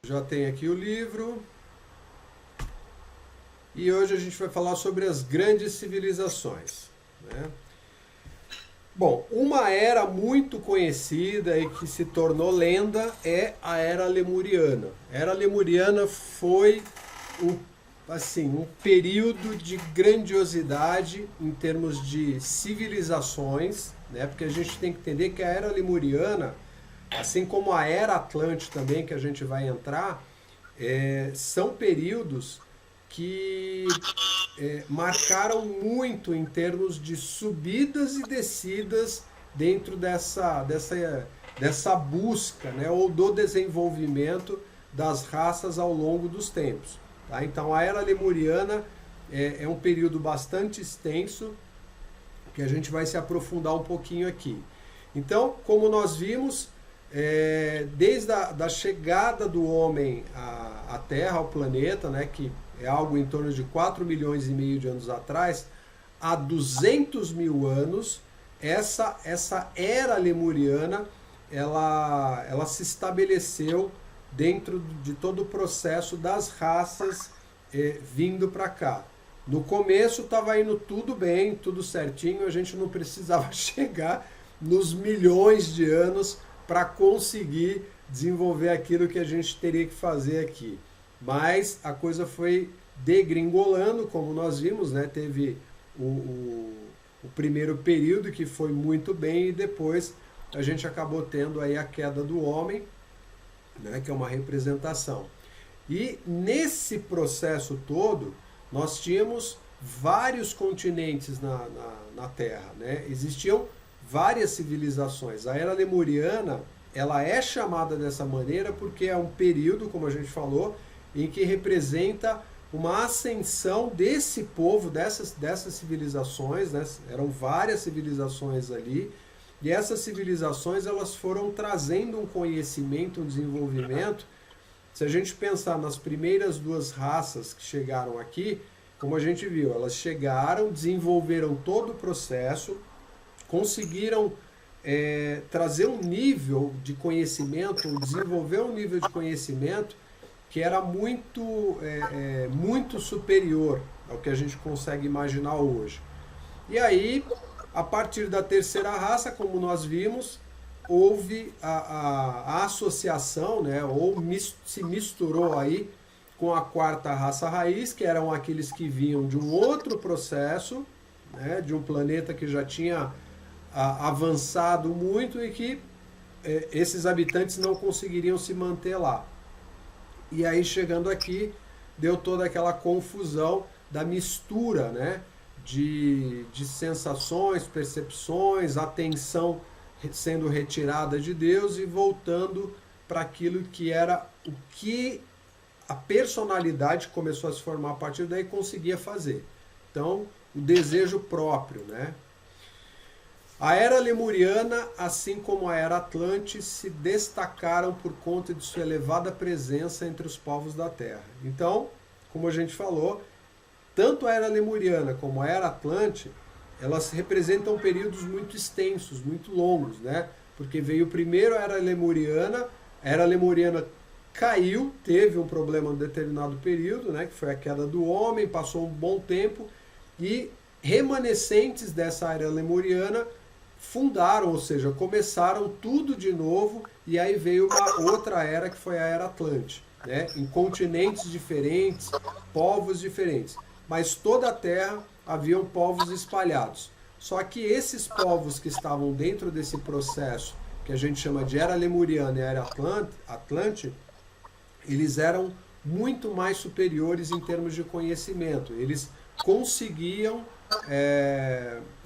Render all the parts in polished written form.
Já tem aqui o livro. E hoje a gente vai falar sobre as grandes civilizações, né? Bom, uma era muito conhecida e que se tornou lenda é a Era Lemuriana. A Era Lemuriana foi um período de grandiosidade em termos de civilizações, né? Porque a gente tem que entender que a Era Lemuriana, assim como a Era Atlântica também, que a gente vai entrar, são períodos que marcaram muito em termos de subidas e descidas dentro dessa busca, né, ou do desenvolvimento das raças ao longo dos tempos. Tá? Então a Era Lemuriana é um período bastante extenso que a gente vai se aprofundar um pouquinho aqui. Então, como nós vimos, desde a chegada do homem à Terra, ao planeta, né, que é algo em torno de 4 milhões e meio de anos atrás, há 200 mil anos, essa era lemuriana, ela se estabeleceu dentro de todo o processo das raças vindo para cá. No começo estava indo tudo bem, tudo certinho, a gente não precisava chegar nos milhões de anos para conseguir desenvolver aquilo que a gente teria que fazer aqui. Mas a coisa foi degringolando, como nós vimos, né? Teve o primeiro período que foi muito bem e depois a gente acabou tendo aí a queda do homem, né? Que é uma representação. E nesse processo todo, nós tínhamos vários continentes na Terra, né? Existiam várias civilizações. A Era Lemuriana, ela é chamada dessa maneira porque é um período, como a gente falou, em que representa uma ascensão desse povo, dessas civilizações, né? Eram várias civilizações ali, e essas civilizações elas foram trazendo um conhecimento, um desenvolvimento. Se a gente pensar nas primeiras duas raças que chegaram aqui, como a gente viu, elas chegaram, desenvolveram todo o processo, conseguiram trazer um nível de conhecimento, desenvolver um nível de conhecimento que era muito superior ao que a gente consegue imaginar hoje. E aí, a partir da terceira raça, como nós vimos, houve a associação, né, se misturou aí com a quarta raça raiz, que eram aqueles que vinham de um outro processo, né, de um planeta que já tinha avançado muito e que esses habitantes não conseguiriam se manter lá. E aí, chegando aqui, deu toda aquela confusão da mistura, né, de sensações, percepções, atenção sendo retirada de Deus e voltando para aquilo que era o que a personalidade começou a se formar a partir daí conseguia fazer. Então, o desejo próprio, né? A Era Lemuriana, assim como a Era Atlântica, se destacaram por conta de sua elevada presença entre os povos da Terra. Então, como a gente falou, tanto a Era Lemuriana como a Era Atlântica, elas representam períodos muito extensos, muito longos, né? Porque veio primeiro a Era Lemuriana caiu, teve um problema em um determinado período, né? Que foi a queda do homem, passou um bom tempo, e remanescentes dessa Era Lemuriana fundaram, ou seja, começaram tudo de novo, e aí veio uma outra era que foi a Era Atlântica, né? Em continentes diferentes, povos diferentes, mas toda a Terra haviam povos espalhados. Só que esses povos que estavam dentro desse processo, que a gente chama de Era Lemuriana e Era Atlântica, eles eram muito mais superiores em termos de conhecimento. Eles conseguiam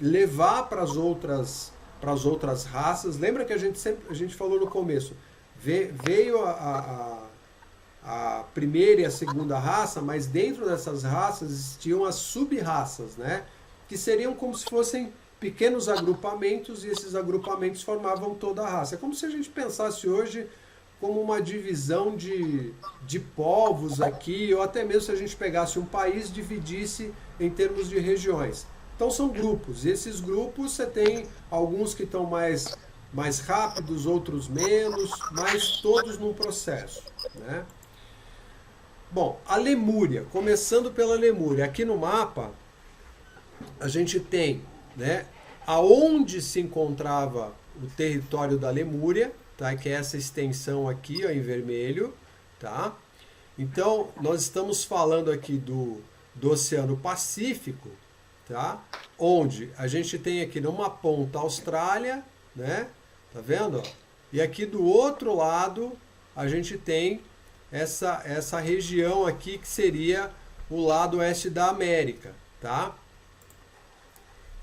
levar para as outras raças. Lembra que a gente falou no começo, veio a primeira e a segunda raça, mas dentro dessas raças existiam as sub-raças, né? Que seriam como se fossem pequenos agrupamentos, e esses agrupamentos formavam toda a raça. É como se a gente pensasse hoje como uma divisão de povos aqui, ou até mesmo se a gente pegasse um país e dividisse em termos de regiões. Então são grupos, e esses grupos você tem alguns que estão mais rápidos, outros menos, mas todos num processo, né? Bom, a Lemúria, começando pela Lemúria. Aqui no mapa, a gente tem, né, aonde se encontrava o território da Lemúria, tá? Que é essa extensão aqui, ó, em vermelho, tá? Então, nós estamos falando aqui do Oceano Pacífico, tá? Onde a gente tem aqui numa ponta a Austrália, né? Tá vendo? E aqui do outro lado, a gente tem essa região aqui que seria o lado oeste da América, tá?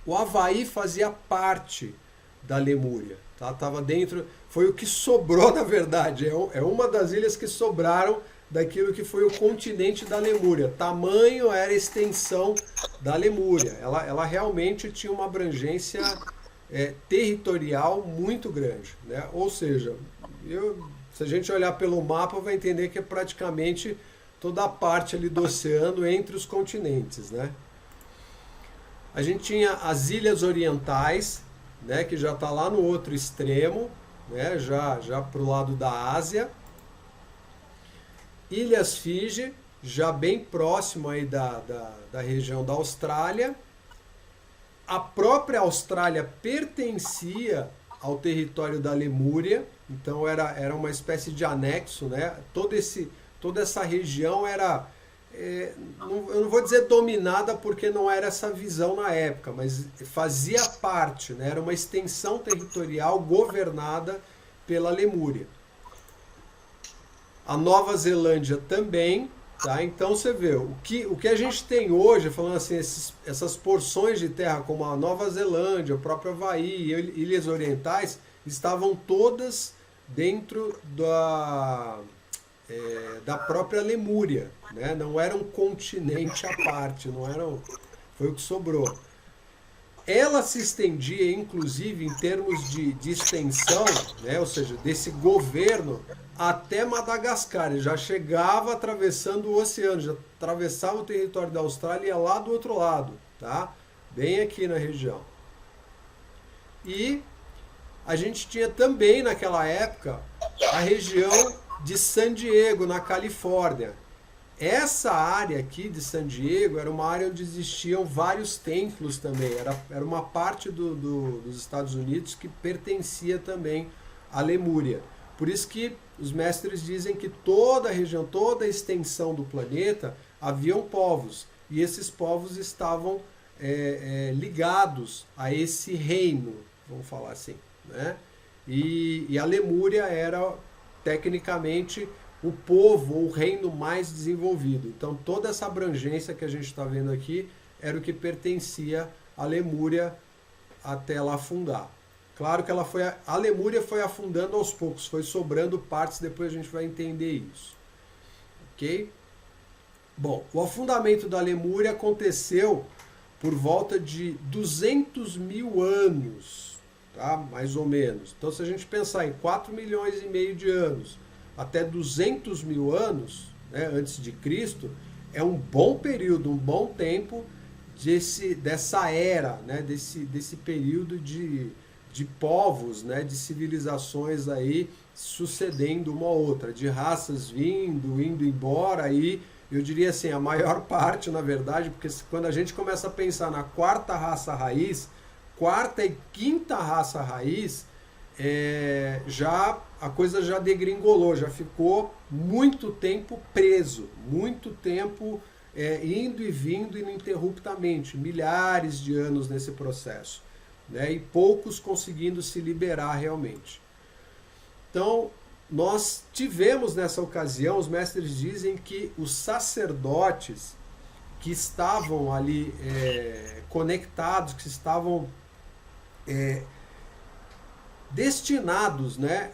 O Havaí fazia parte da Lemúria, tá? Tava dentro, foi o que sobrou, na verdade, é uma das ilhas que sobraram daquilo que foi o continente da Lemúria. Tamanho era a extensão da Lemúria. Ela realmente tinha uma abrangência territorial muito grande, né? Ou seja, se a gente olhar pelo mapa, vai entender que é praticamente toda a parte ali do oceano entre os continentes, né? A gente tinha as Ilhas Orientais, né, que já está lá no outro extremo, né, já para o lado da Ásia. Ilhas Fiji, já bem próximo aí da região da Austrália. A própria Austrália pertencia ao território da Lemúria, então era uma espécie de anexo, né? Toda essa região era, eu não vou dizer dominada porque não era essa visão na época, mas fazia parte, né? Era uma extensão territorial governada pela Lemúria. A Nova Zelândia também, tá? Então você vê, o que a gente tem hoje, falando assim, essas porções de terra como a Nova Zelândia, o próprio Havaí, Ilhas Orientais, estavam todas dentro da própria Lemúria, né? Não era um continente à parte, foi o que sobrou. Ela se estendia, inclusive, em termos de extensão, né? Ou seja, desse governo, até Madagascar. Ele já chegava atravessando o oceano, já atravessava o território da Austrália e ia lá do outro lado, tá? Bem aqui na região. E a gente tinha também, naquela época, a região de San Diego, na Califórnia. Essa área aqui de San Diego era uma área onde existiam vários templos também. Era uma parte dos Estados Unidos que pertencia também à Lemúria. Por isso que os mestres dizem que toda a região, toda a extensão do planeta, haviam povos. E esses povos estavam ligados a esse reino, vamos falar assim, né? E a Lemúria era, tecnicamente, o povo ou o reino mais desenvolvido. Então toda essa abrangência que a gente está vendo aqui era o que pertencia à Lemúria até ela afundar. Claro que a Lemúria foi afundando aos poucos, foi sobrando partes, depois a gente vai entender isso. Ok? Bom, o afundamento da Lemúria aconteceu por volta de 200 mil anos, tá? Mais ou menos. Então se a gente pensar em 4 milhões e meio de anos, até 200 mil anos, né, antes de Cristo, é um bom período, um bom tempo dessa era, né, desse período de povos, né, de civilizações aí sucedendo uma a outra, de raças indo embora, aí eu diria assim, a maior parte, na verdade, porque quando a gente começa a pensar na quarta raça raiz, quarta e quinta raça raiz, a coisa já degringolou, já ficou muito tempo preso, muito tempo indo e vindo ininterruptamente, milhares de anos nesse processo, né? E poucos conseguindo se liberar realmente. Então, nós tivemos nessa ocasião, os mestres dizem que os sacerdotes que estavam ali conectados, que estavam destinados, né,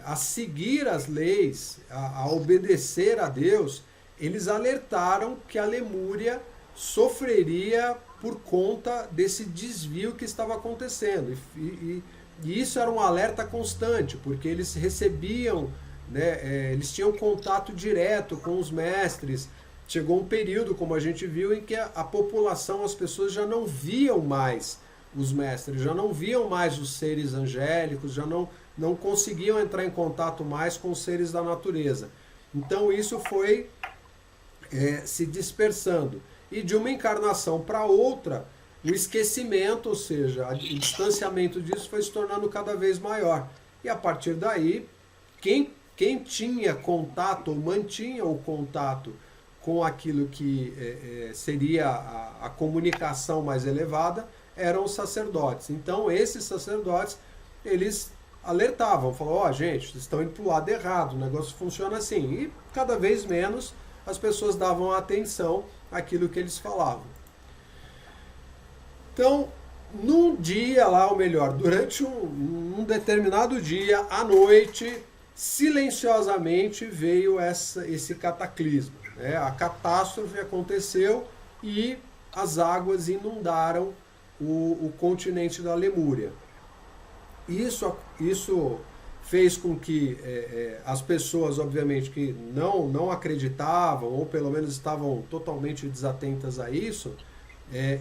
a seguir as leis, a obedecer a Deus, eles alertaram que a Lemúria sofreria por conta desse desvio que estava acontecendo. E isso era um alerta constante, porque eles recebiam, né, eles tinham contato direto com os mestres. Chegou um período, como a gente viu, em que a população, as pessoas já não viam mais os mestres, já não viam mais os seres angélicos, já não conseguiam entrar em contato mais com os seres da natureza. Então isso foi se dispersando. E de uma encarnação para outra, o esquecimento, ou seja, o distanciamento disso foi se tornando cada vez maior. E a partir daí, quem tinha contato ou mantinha o contato com aquilo que seria a comunicação mais elevada eram os sacerdotes. Então esses sacerdotes, eles alertavam, falavam, ó, gente, vocês estão indo para o lado errado, o negócio funciona assim. E cada vez menos as pessoas davam atenção àquilo que eles falavam. Então, num dia lá, ou melhor, durante um determinado dia, à noite, silenciosamente veio esse cataclisma. Né? A catástrofe aconteceu e as águas inundaram o continente da Lemúria. Isso fez com que as pessoas, obviamente, que não acreditavam, ou pelo menos estavam totalmente desatentas a isso,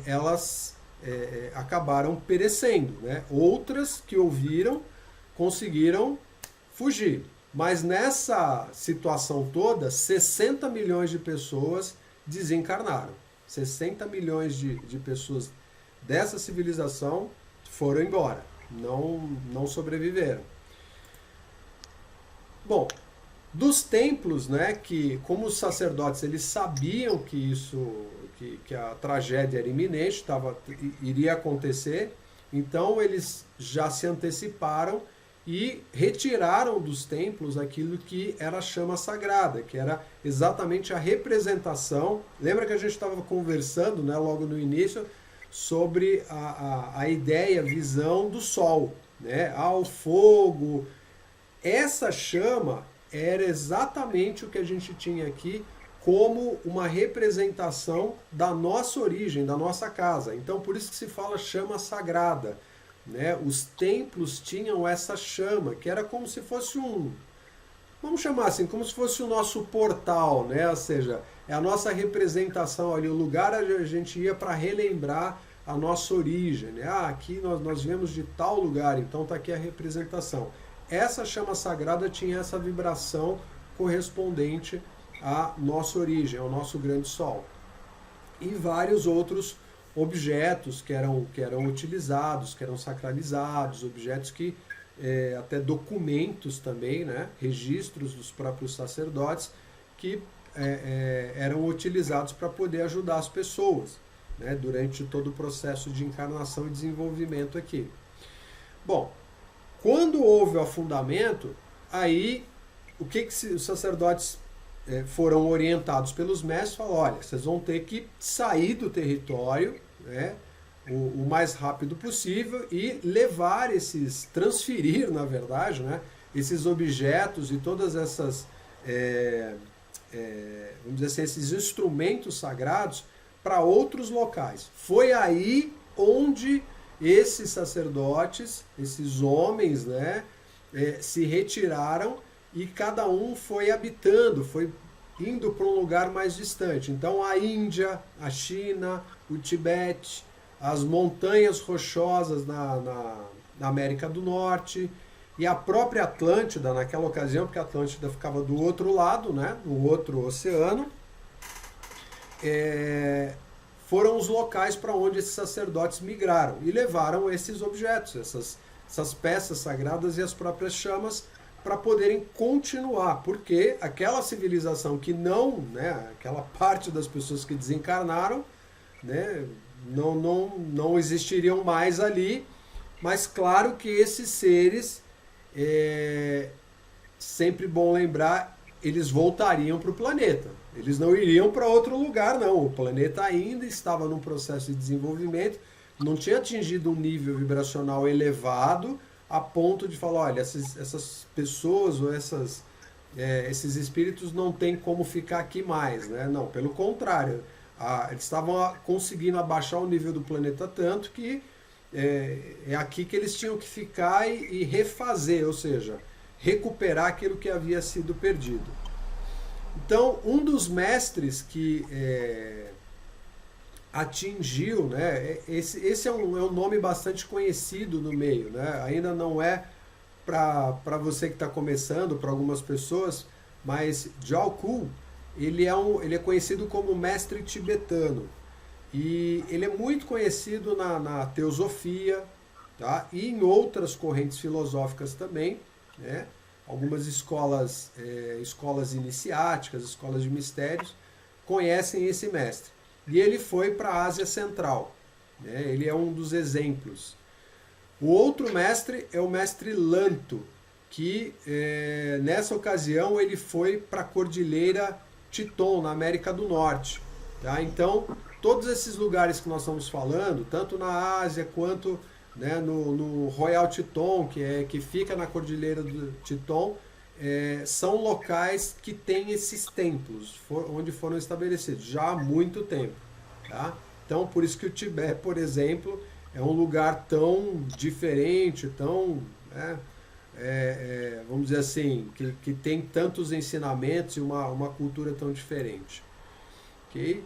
elas acabaram perecendo. Né? Outras que ouviram conseguiram fugir. Mas nessa situação toda, 60 milhões de pessoas desencarnaram. 60 milhões de pessoas dessa civilização foram embora, não sobreviveram. Bom, dos templos, né, que como os sacerdotes eles sabiam que a tragédia era iminente, iria acontecer, então eles já se anteciparam e retiraram dos templos aquilo que era a chama sagrada, que era exatamente a representação. Lembra que a gente estava conversando, né, logo no início, sobre a ideia, a visão do sol, né? O fogo. Essa chama era exatamente o que a gente tinha aqui como uma representação da nossa origem, da nossa casa. Então, por isso que se fala chama sagrada. Né? Os templos tinham essa chama, que era como se fosse vamos chamar assim, como se fosse o nosso portal, né? Ou seja, é a nossa representação ali, o lugar onde a gente ia para relembrar a nossa origem. Né? Aqui nós viemos de tal lugar, então está aqui a representação. Essa chama sagrada tinha essa vibração correspondente à nossa origem, ao nosso grande sol. E vários outros objetos que eram utilizados, que eram sacralizados, objetos que, até documentos também, né, registros dos próprios sacerdotes, que eram utilizados para poder ajudar as pessoas, né, durante todo o processo de encarnação e desenvolvimento aqui. Bom, quando houve o afundamento, aí o que os sacerdotes foram orientados pelos mestres, falaram, olha, vocês vão ter que sair do território, né, o mais rápido possível e transferir, na verdade, né, esses objetos e todas essas, vamos dizer assim, esses instrumentos sagrados para outros locais. Foi aí onde esses sacerdotes, esses homens, né, se retiraram e cada um foi habitando, foi indo para um lugar mais distante. Então a Índia, a China, o Tibete, as montanhas rochosas na América do Norte e a própria Atlântida, naquela ocasião, porque a Atlântida ficava do outro lado, né, no outro oceano, foram os locais para onde esses sacerdotes migraram e levaram esses objetos, essas peças sagradas e as próprias chamas para poderem continuar, porque aquela civilização que aquela parte das pessoas que desencarnaram, né, não existiriam mais ali, mas claro que esses seres, sempre bom lembrar, eles voltariam para o planeta. Eles não iriam para outro lugar, não. O planeta ainda estava num processo de desenvolvimento, não tinha atingido um nível vibracional elevado a ponto de falar, olha, essas pessoas ou esses espíritos não têm como ficar aqui mais. Né? Não, pelo contrário. Eles estavam conseguindo abaixar o nível do planeta tanto que é aqui que eles tinham que ficar e refazer, ou seja, recuperar aquilo que havia sido perdido. Então, um dos mestres que atingiu, né, esse é um nome bastante conhecido no meio, né, ainda não é para você que está começando, para algumas pessoas, mas Jiao Ku, ele é conhecido como mestre tibetano. E ele é muito conhecido na teosofia, tá? E em outras correntes filosóficas também, né? Algumas escolas iniciáticas, escolas de mistérios, conhecem esse mestre. E ele foi para a Ásia Central, né? Ele é um dos exemplos. O outro mestre é o mestre Lanto, que nessa ocasião ele foi para a Cordilheira Teton, na América do Norte. Tá? Então, todos esses lugares que nós estamos falando, tanto na Ásia quanto, né, no Royal Teton, que fica na Cordilheira do Teton, são locais que têm esses templos, onde foram estabelecidos já há muito tempo. Tá? Então, por isso que o Tibete, por exemplo, é um lugar tão diferente, tão, né, vamos dizer assim, que tem tantos ensinamentos e uma cultura tão diferente. Ok?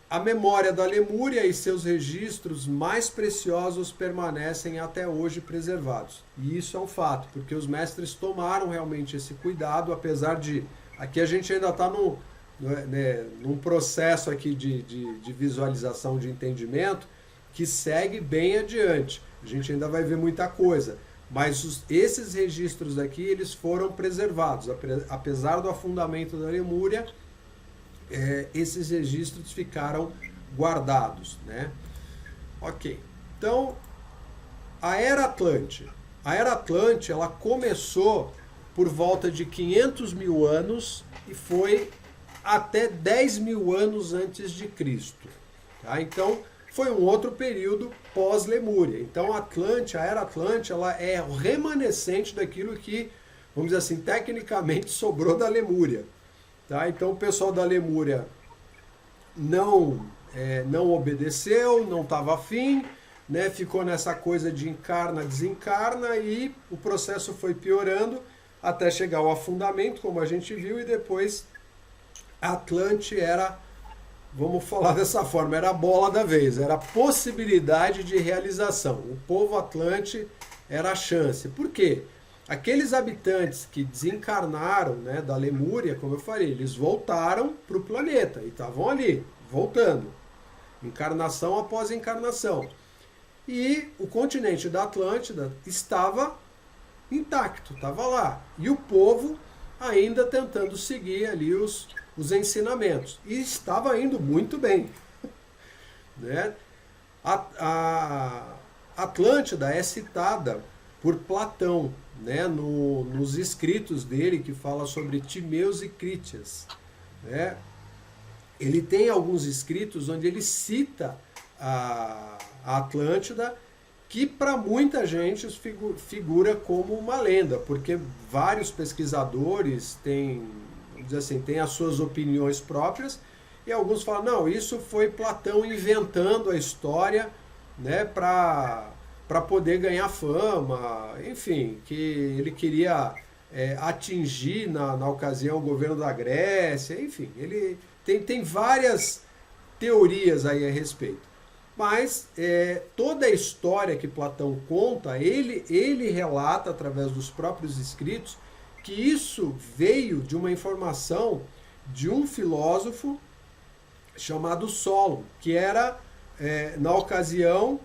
A memória da Lemúria e seus registros mais preciosos permanecem até hoje preservados. E isso é um fato, porque os mestres tomaram realmente esse cuidado, apesar de... Aqui a gente ainda está num processo aqui de visualização, de entendimento, que segue bem adiante. A gente ainda vai ver muita coisa. Mas esses registros aqui, eles foram preservados. Apesar do afundamento da Lemúria, esses registros ficaram guardados, né? Ok. Então, a Era Atlante. A Era Atlante, ela começou por volta de 500 mil anos e foi até 10 mil anos antes de Cristo. Tá? Então, foi um outro período pós-Lemúria. Então, a Era Atlante, ela é o remanescente daquilo que, vamos dizer assim, tecnicamente sobrou da Lemúria. Tá? Então, o pessoal da Lemúria não obedeceu, não estava afim, né? Ficou nessa coisa de encarna, desencarna, e o processo foi piorando até chegar ao afundamento, como a gente viu, e depois Atlante era, vamos falar dessa forma, era a bola da vez, era a possibilidade de realização. O povo Atlante era a chance. Por quê? Aqueles habitantes que desencarnaram, né, da Lemúria, como eu falei, eles voltaram para o planeta e estavam ali, voltando. Encarnação após encarnação. E o continente da Atlântida estava intacto, estava lá. E o povo ainda tentando seguir ali os ensinamentos. E estava indo muito bem. Né? A Atlântida é citada por Platão, né, nos escritos dele, que fala sobre Timeus e Crítias. Né? Ele tem alguns escritos onde ele cita a Atlântida, que para muita gente figura como uma lenda, porque vários pesquisadores têm, vamos dizer assim, têm as suas opiniões próprias, e alguns falam, não, isso foi Platão inventando a história, né, para poder ganhar fama, enfim, que ele queria atingir na ocasião o governo da Grécia, enfim, ele tem várias teorias aí a respeito. Mas toda a história que Platão conta, ele relata através dos próprios escritos que isso veio de uma informação de um filósofo chamado Solon, que era, na ocasião,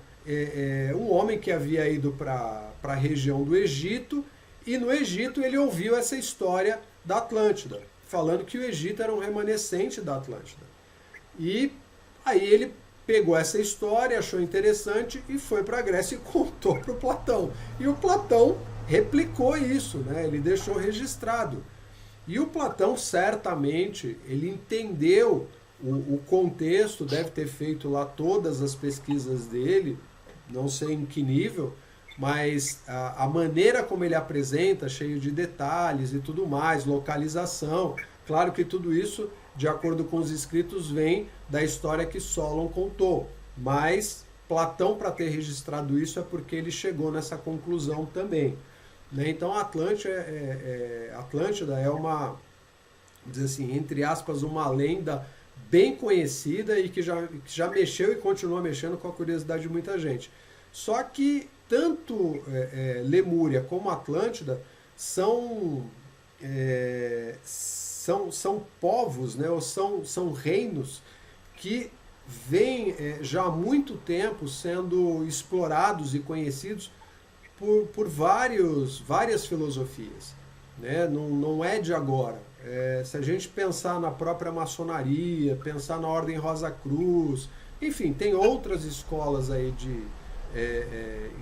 um homem que havia ido para a região do Egito, e no Egito ele ouviu essa história da Atlântida, falando que o Egito era um remanescente da Atlântida. E aí ele pegou essa história, achou interessante e foi para a Grécia e contou para o Platão. E o Platão replicou isso, né? Ele deixou registrado. E o Platão, certamente, ele entendeu o contexto, deve ter feito lá todas as pesquisas dele, não sei em que nível, mas a maneira como ele apresenta, cheio de detalhes e tudo mais, localização, claro que tudo isso, de acordo com os escritos, vem da história que Solon contou. Mas Platão, para ter registrado isso, é porque ele chegou nessa conclusão também. Né? Então, a Atlântida é uma, dizer assim, entre aspas, uma lenda bem conhecida e que já mexeu e continua mexendo com a curiosidade de muita gente. Só que tanto Lemúria como Atlântida são são povos, né, ou são reinos que vêm já há muito tempo sendo explorados e conhecidos por várias filosofias. Né? Não é de agora. Se a gente pensar na própria maçonaria, pensar na Ordem Rosa Cruz, enfim, tem outras escolas aí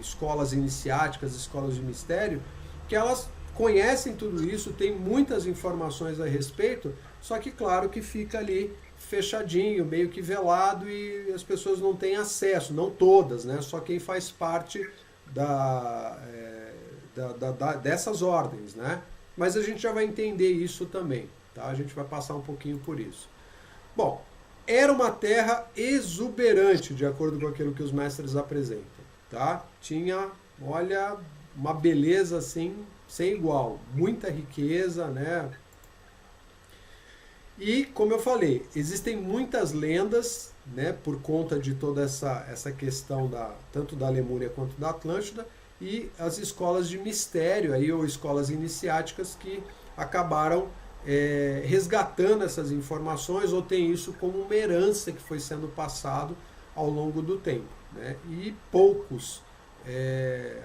escolas iniciáticas, escolas de mistério, que elas conhecem tudo isso, tem muitas informações a respeito, só que claro que fica ali fechadinho, meio que velado e as pessoas não têm acesso, não todas, né? Só quem faz parte dessas ordens, né? Mas a gente já vai entender isso também, tá? A gente vai passar um pouquinho por isso. Bom, era uma terra exuberante, de acordo com aquilo que os mestres apresentam, tá? Tinha, olha, uma beleza assim, sem igual, muita riqueza, né? E, como eu falei, existem muitas lendas, né, por conta de toda essa questão tanto da Lemúria quanto da Atlântida, e as escolas de mistério, aí, ou escolas iniciáticas que acabaram resgatando essas informações, ou tem isso como uma herança que foi sendo passado ao longo do tempo. Né? E poucos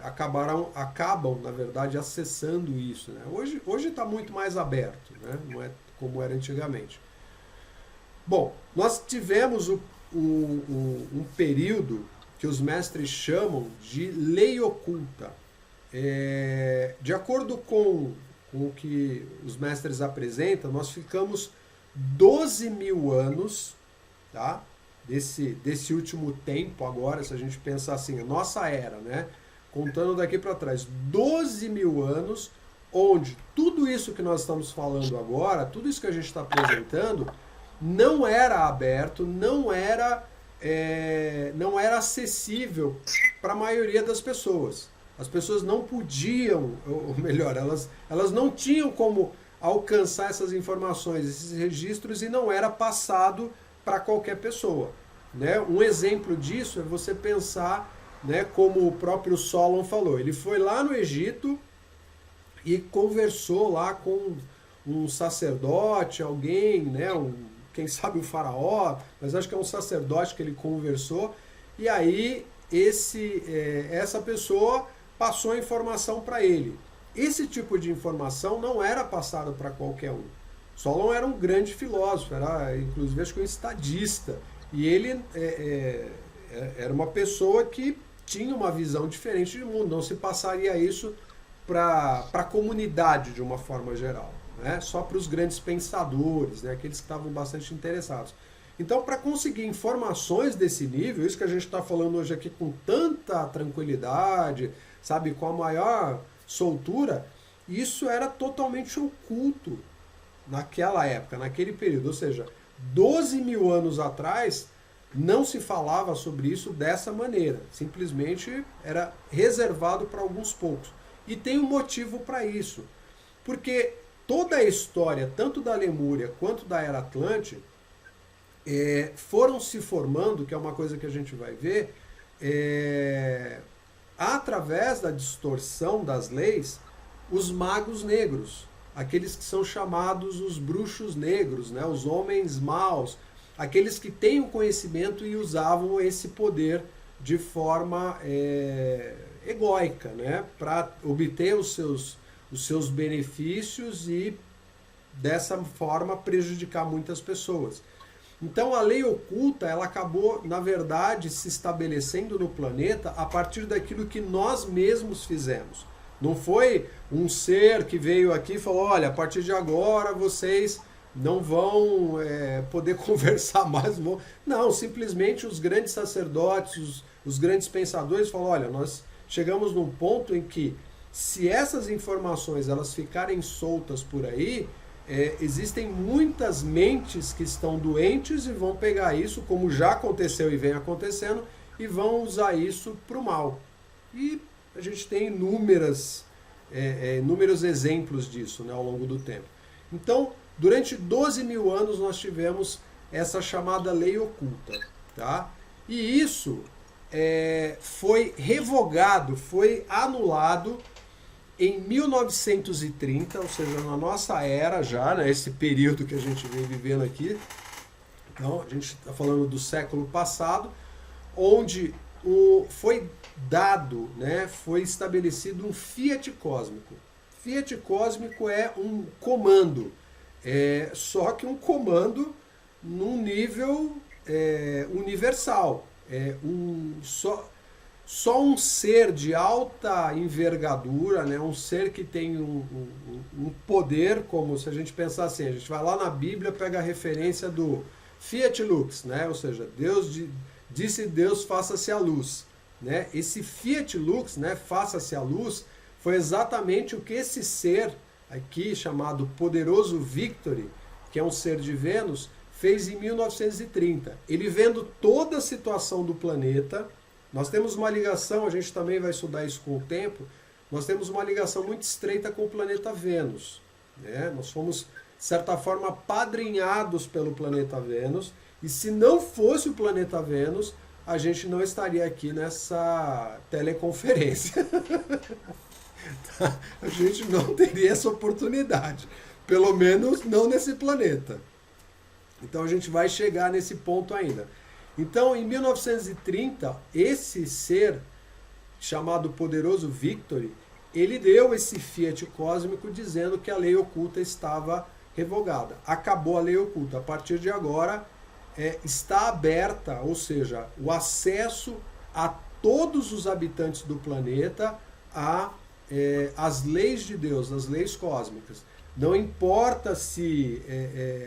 acabam, na verdade, acessando isso. Né? Hoje está muito mais aberto, né? Não é como era antigamente. Bom, nós tivemos um período que os mestres chamam de lei oculta. De acordo com o que os mestres apresentam, nós ficamos 12.000 anos, tá? Desse último tempo agora, se a gente pensar assim, a nossa era, né? Contando daqui para trás, 12.000 anos, onde tudo isso que nós estamos falando agora, tudo isso que a gente está apresentando, não era aberto, não era acessível para a maioria das pessoas. As pessoas não podiam, ou melhor, elas não tinham como alcançar essas informações, esses registros, e não era passado para qualquer pessoa. Né? Um exemplo disso é você pensar, né, como o próprio Solon falou, ele foi lá no Egito e conversou lá com um sacerdote, alguém, né, quem sabe o faraó, mas acho que é um sacerdote que ele conversou, e aí essa pessoa passou a informação para ele. Esse tipo de informação não era passado para qualquer um. Solon era um grande filósofo, era inclusive acho que um estadista, e ele era uma pessoa que tinha uma visão diferente do mundo, não se passaria isso para a comunidade de uma forma geral. Né? Só para os grandes pensadores, né? Aqueles que estavam bastante interessados. Então, para conseguir informações desse nível, isso que a gente está falando hoje aqui com tanta tranquilidade, sabe, com a maior soltura, isso era totalmente oculto naquela época, naquele período. Ou seja, 12.000 anos atrás, não se falava sobre isso dessa maneira. Simplesmente era reservado para alguns poucos. E tem um motivo para isso. Porque toda a história, tanto da Lemúria quanto da Era Atlântida, foram se formando, que é uma coisa que a gente vai ver, através da distorção das leis, os magos negros, aqueles que são chamados os bruxos negros, né, os homens maus, aqueles que têm o conhecimento e usavam esse poder de forma egóica, né, para obter os seus benefícios e dessa forma prejudicar muitas pessoas. Então a lei oculta, ela acabou, na verdade, se estabelecendo no planeta a partir daquilo que nós mesmos fizemos. Não foi um ser que veio aqui e falou, olha, a partir de agora vocês não vão poder conversar mais. Não, simplesmente os grandes sacerdotes, os grandes pensadores falaram, olha, nós chegamos num ponto em que se essas informações elas ficarem soltas por aí, existem muitas mentes que estão doentes e vão pegar isso, como já aconteceu e vem acontecendo, e vão usar isso para o mal. E a gente tem inúmeros exemplos disso, né, ao longo do tempo. Então, durante 12.000 anos nós tivemos essa chamada lei oculta. Tá? E isso foi revogado, foi anulado em 1930, ou seja, na nossa era já, né, esse período que a gente vem vivendo aqui, então a gente está falando do século passado, onde foi dado, né, foi estabelecido um fiat cósmico. Fiat cósmico é um comando, só que um comando num nível universal. Só um ser de alta envergadura, né, um ser que tem um poder, como se a gente pensar assim, a gente vai lá na Bíblia, pega a referência do Fiat Lux, né, ou seja, disse Deus, faça-se a luz. Né? Esse Fiat Lux, né, faça-se a luz, foi exatamente o que esse ser aqui, chamado Poderoso Victory, que é um ser de Vênus, fez em 1930. Ele vendo toda a situação do planeta, nós temos uma ligação, a gente também vai estudar isso com o tempo, nós temos uma ligação muito estreita com o planeta Vênus. Né? Nós fomos, de certa forma, apadrinhados pelo planeta Vênus, e se não fosse o planeta Vênus, a gente não estaria aqui nessa teleconferência. A gente não teria essa oportunidade, pelo menos não nesse planeta. Então a gente vai chegar nesse ponto ainda. Então, em 1930, esse ser, chamado Poderoso Victory, ele deu esse fiat cósmico dizendo que a lei oculta estava revogada. Acabou a lei oculta. A partir de agora, está aberta, ou seja, o acesso a todos os habitantes do planeta às leis de Deus, às leis cósmicas. Não importa se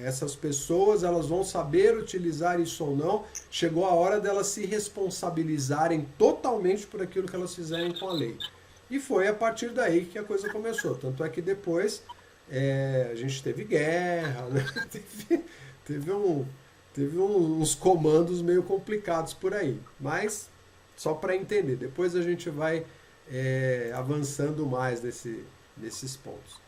essas pessoas elas vão saber utilizar isso ou não, chegou a hora delas se responsabilizarem totalmente por aquilo que elas fizerem com a lei. E foi a partir daí que a coisa começou. Tanto é que depois a gente teve guerra, né? teve uns comandos meio complicados por aí. Mas, só para entender, depois a gente vai avançando mais nesses pontos.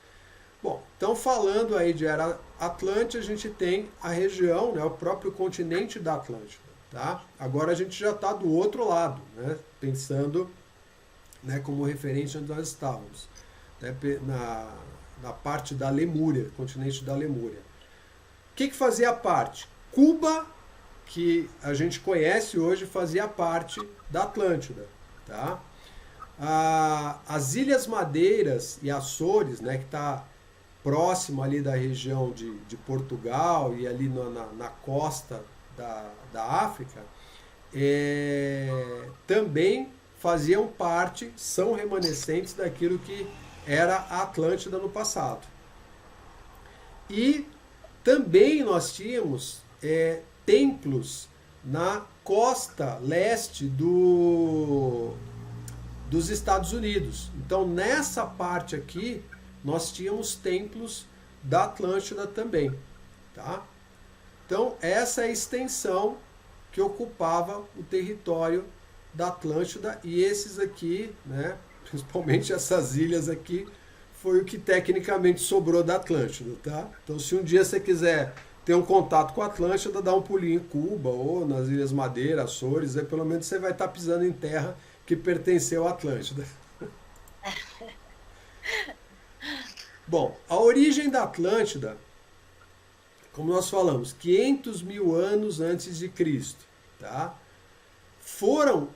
Bom, então falando aí de Era Atlântica, a gente tem a região, né, o próprio continente da Atlântida. Tá? Agora a gente já está do outro lado, né, pensando, né, como referência onde nós estávamos, né, na parte da Lemúria, continente da Lemúria. O que fazia parte? Cuba, que a gente conhece hoje, fazia parte da Atlântida. Tá? As Ilhas Madeiras e Açores, né, que está próximo ali da região de Portugal e ali na costa da África, também faziam parte, são remanescentes daquilo que era a Atlântida no passado. E também nós tínhamos templos na costa leste dos Estados Unidos. Então, nessa parte aqui, nós tínhamos templos da Atlântida também. Tá? Então, essa é a extensão que ocupava o território da Atlântida, e esses aqui, né, principalmente essas ilhas aqui, foi o que tecnicamente sobrou da Atlântida. Tá? Então, se um dia você quiser ter um contato com a Atlântida, dá um pulinho em Cuba ou nas Ilhas Madeira, Açores, aí pelo menos você vai estar pisando em terra que pertenceu à Atlântida. Bom, a origem da Atlântida, como nós falamos, 500 mil anos antes de Cristo. Tá? Foram,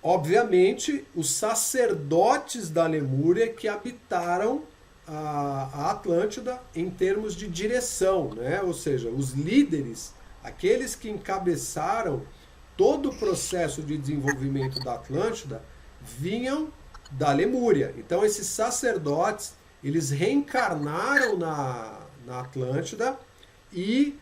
obviamente, os sacerdotes da Lemúria que habitaram a Atlântida em termos de direção, né? Ou seja, os líderes, aqueles que encabeçaram todo o processo de desenvolvimento da Atlântida, vinham da Lemúria. Então, esses sacerdotes, eles reencarnaram na Atlântida e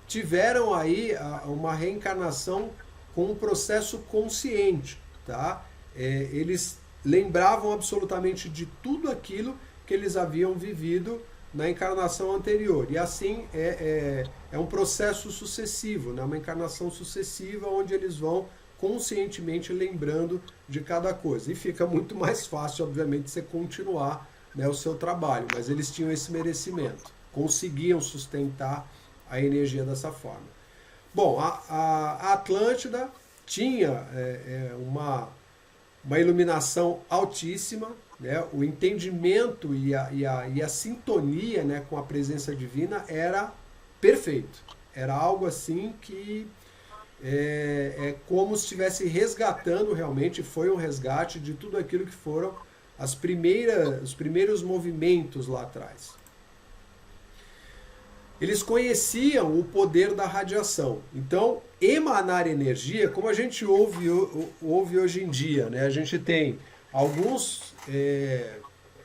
tiveram aí uma reencarnação com um processo consciente. Tá? Eles lembravam absolutamente de tudo aquilo que eles haviam vivido na encarnação anterior. E assim é um processo sucessivo, né? Uma encarnação sucessiva onde eles vão conscientemente lembrando de cada coisa. E fica muito mais fácil, obviamente, você continuar, né, o seu trabalho. Mas eles tinham esse merecimento, conseguiam sustentar a energia dessa forma. Bom, a Atlântida tinha uma iluminação altíssima, né, o entendimento e a sintonia, né, com a presença divina era perfeito. Era algo assim que é como se estivesse resgatando realmente, foi um resgate de tudo aquilo que foram os primeiros movimentos lá atrás. Eles conheciam o poder da radiação. Então, emanar energia, como a gente ouve hoje em dia, né? A gente tem alguns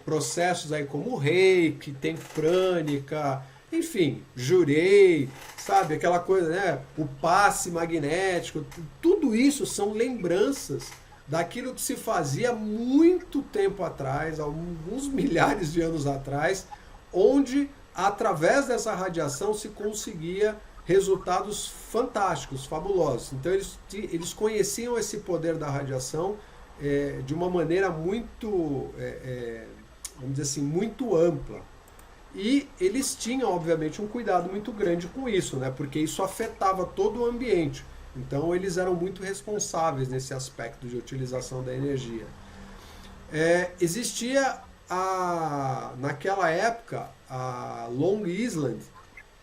processos aí como o Reiki, tem prânica, enfim, jurei, sabe? Aquela coisa, né? O passe magnético, tudo isso são lembranças daquilo que se fazia muito tempo atrás, alguns milhares de anos atrás, onde através dessa radiação se conseguia resultados fantásticos, fabulosos. Então eles conheciam esse poder da radiação de uma maneira muito, vamos dizer assim, muito ampla. E eles tinham, obviamente, um cuidado muito grande com isso, né? Porque isso afetava todo o ambiente. Então eles eram muito responsáveis nesse aspecto de utilização da energia. Existia naquela época a Long Island,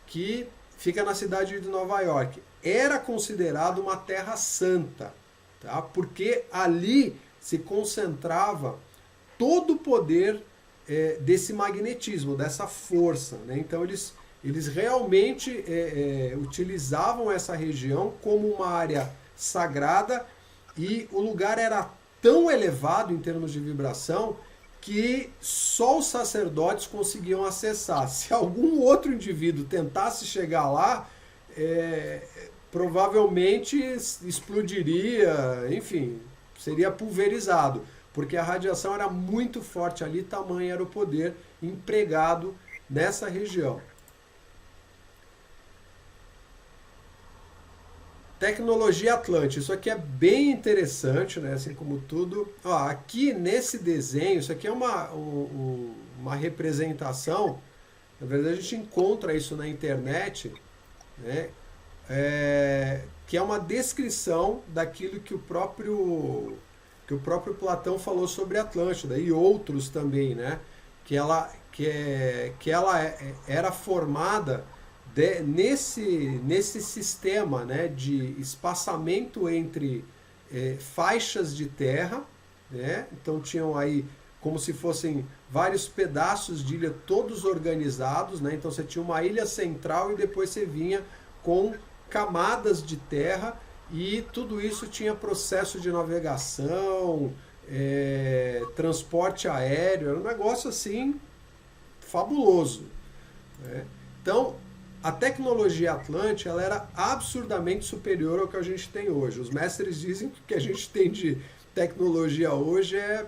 que fica na cidade de Nova York. Era considerado uma terra santa, tá? Porque ali se concentrava todo o poder desse magnetismo, dessa força, né? Então eles realmente utilizavam essa região como uma área sagrada e o lugar era tão elevado em termos de vibração que só os sacerdotes conseguiam acessar. Se algum outro indivíduo tentasse chegar lá, provavelmente explodiria, enfim, seria pulverizado, porque a radiação era muito forte ali, tamanho era o poder empregado nessa região. Tecnologia Atlântica, isso aqui é bem interessante, né? Assim como tudo. Ó, aqui nesse desenho, isso aqui é uma representação, na verdade a gente encontra isso na internet, né? Que é uma descrição daquilo que o próprio Platão falou sobre Atlântida e outros também, né? Que ela era formada nesse sistema, né, de espaçamento entre faixas de terra, né? Então tinham aí como se fossem vários pedaços de ilha todos organizados, né? Então você tinha uma ilha central e depois você vinha com camadas de terra e tudo isso tinha processo de navegação, transporte aéreo, era um negócio assim fabuloso, né? Então a tecnologia Atlântica ela era absurdamente superior ao que a gente tem hoje. Os mestres dizem que o que a gente tem de tecnologia hoje é,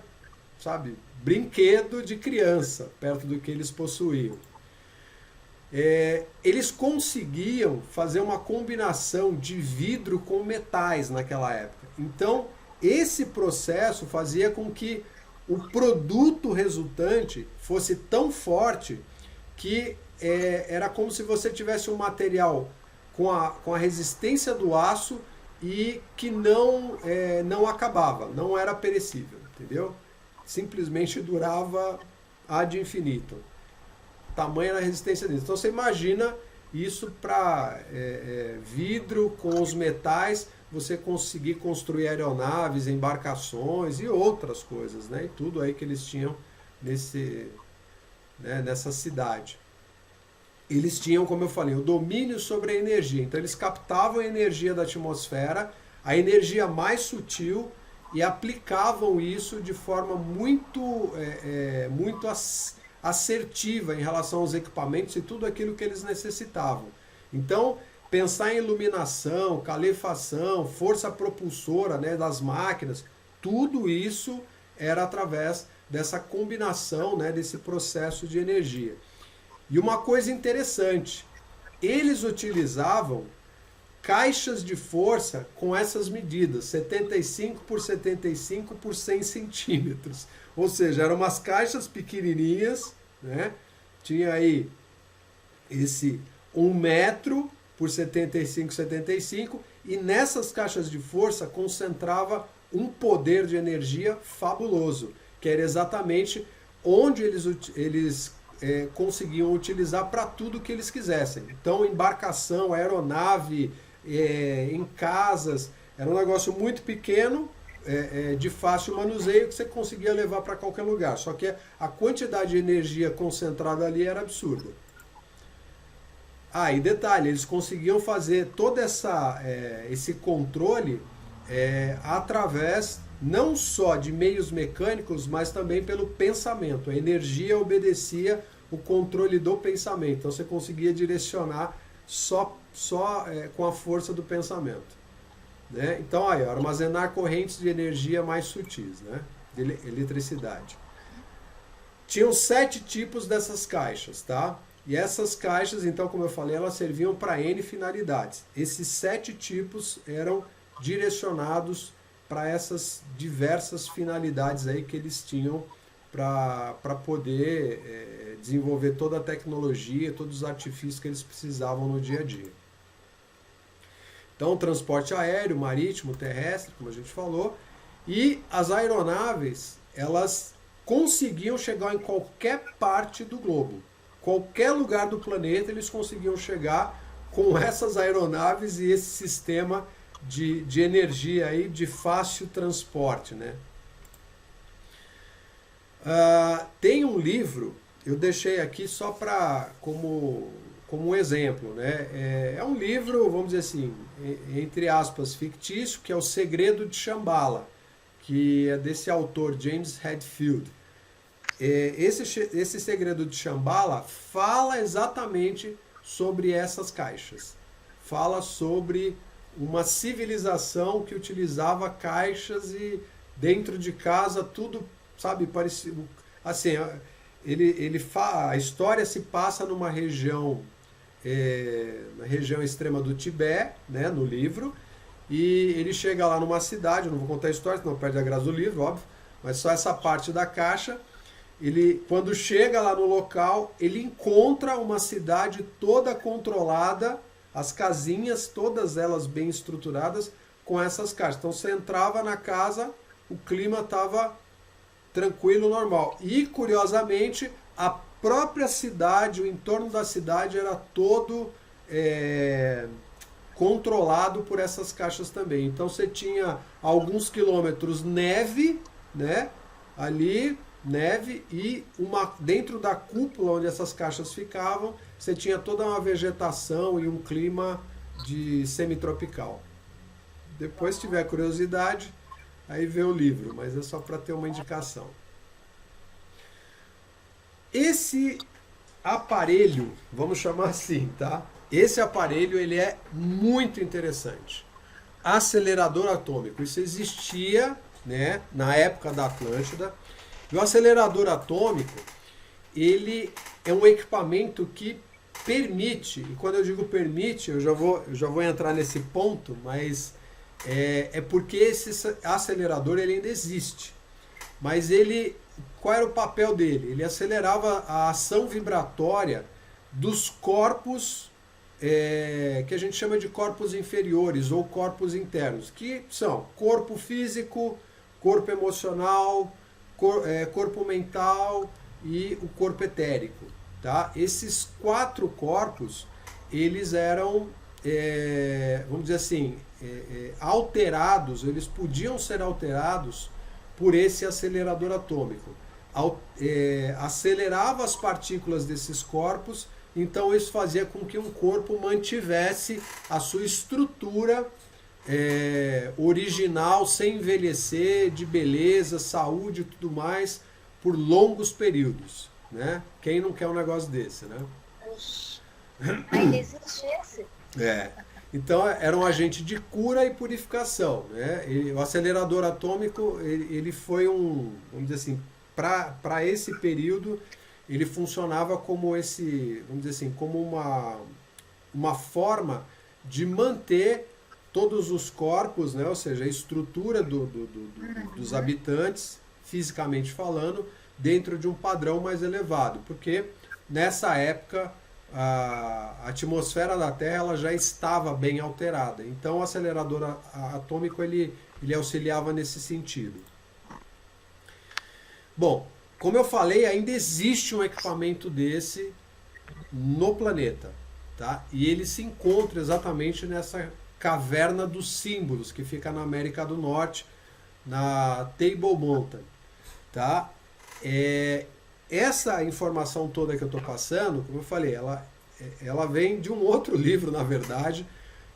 sabe, brinquedo de criança, perto do que eles possuíam. Eles conseguiam fazer uma combinação de vidro com metais naquela época. Então, esse processo fazia com que o produto resultante fosse tão forte que era como se você tivesse um material com a resistência do aço e que não acabava, não era perecível, entendeu? Simplesmente durava ad infinitum. Tamanha era a resistência disso. Então você imagina isso para vidro com os metais, você conseguir construir aeronaves, embarcações e outras coisas, né? E tudo aí que eles tinham nessa cidade. Eles tinham, como eu falei, o domínio sobre a energia. Então eles captavam a energia da atmosfera, a energia mais sutil, e aplicavam isso de forma muito assertiva em relação aos equipamentos e tudo aquilo que eles necessitavam. Então, pensar em iluminação, calefação, força propulsora, né, das máquinas, tudo isso era através dessa combinação, né, desse processo de energia. E uma coisa interessante, eles utilizavam caixas de força com essas medidas, 75 por 75 por 100 centímetros. Ou seja, eram umas caixas pequenininhas, né? Tinha aí esse 1 metro por 75, 75, e nessas caixas de força concentrava um poder de energia fabuloso. que era exatamente onde eles conseguiam utilizar para tudo que eles quisessem. Então, embarcação, aeronave, em casas, era um negócio muito pequeno, de fácil manuseio, que você conseguia levar para qualquer lugar. Só que a quantidade de energia concentrada ali era absurda. E detalhe, eles conseguiam fazer todo esse controle através não só de meios mecânicos, mas também pelo pensamento. A energia obedecia o controle do pensamento. Então você conseguia direcionar só com a força do pensamento. Né? Então, armazenar correntes de energia mais sutis, né? De eletricidade. Tinham 7 tipos dessas caixas, tá? E essas caixas, então, como eu falei, elas serviam para N finalidades. Esses 7 tipos eram direcionados para essas diversas finalidades aí que eles tinham para poder desenvolver toda a tecnologia, todos os artifícios que eles precisavam no dia a dia. Então, transporte aéreo, marítimo, terrestre, como a gente falou, e as aeronaves, elas conseguiam chegar em qualquer parte do globo. Qualquer lugar do planeta eles conseguiam chegar com essas aeronaves e esse sistema de energia aí de fácil transporte, né? Tem um livro, eu deixei aqui só como um exemplo, né? É um livro, vamos dizer assim, entre aspas, fictício, que é O Segredo de Shambhala, que é desse autor, James Hetfield. Esse Segredo de Shambhala fala exatamente sobre essas caixas. Fala sobre uma civilização que utilizava caixas e dentro de casa tudo, sabe, parecido. Assim, a história se passa numa região, na região extrema do Tibete, né, no livro, e ele chega lá numa cidade, eu não vou contar a história, senão perde a graça do livro, óbvio, mas só essa parte da caixa. Ele, quando chega lá no local, ele encontra uma cidade toda controlada, as casinhas, todas elas bem estruturadas, com essas caixas. Então você entrava na casa, o clima estava tranquilo, normal. E, curiosamente, a própria cidade, o entorno da cidade era todo controlado por essas caixas também. Então você tinha alguns quilômetros neve, né, ali, neve, e dentro da cúpula onde essas caixas ficavam, você tinha toda uma vegetação e um clima de semitropical. Depois, se tiver curiosidade, aí vê o livro, mas é só para ter uma indicação. Esse aparelho, vamos chamar assim, tá? Esse aparelho, ele é muito interessante. Acelerador atômico. Isso existia, né, na época da Atlântida. E o acelerador atômico, ele é um equipamento que permite, e quando eu digo permite, eu já vou entrar nesse ponto, mas porque esse acelerador ele ainda existe. Mas qual era o papel dele? Ele acelerava a ação vibratória dos corpos que a gente chama de corpos inferiores ou corpos internos, que são corpo físico, corpo emocional, corpo mental e o corpo etérico. Tá? Esses 4 corpos, eles eram, vamos dizer assim, alterados, eles podiam ser alterados por esse acelerador atômico. Acelerava as partículas desses corpos, então isso fazia com que um corpo mantivesse a sua estrutura original, sem envelhecer, de beleza, saúde e tudo mais, por longos períodos. Né? Quem não quer um negócio desse, né? Ainda existe esse? Então era um agente de cura e purificação, né? O acelerador atômico, ele foi vamos dizer assim, para esse período, ele funcionava como vamos dizer assim, como uma forma de manter todos os corpos, né? Ou seja, a estrutura dos habitantes, fisicamente falando, dentro de um padrão mais elevado, porque nessa época a atmosfera da Terra ela já estava bem alterada. Então o acelerador atômico ele auxiliava nesse sentido. Bom, como eu falei, ainda existe um equipamento desse no planeta, tá? E ele se encontra exatamente nessa caverna dos símbolos que fica na América do Norte, na Table Mountain, tá? Essa informação toda que eu estou passando, como eu falei, ela vem de um outro livro, na verdade,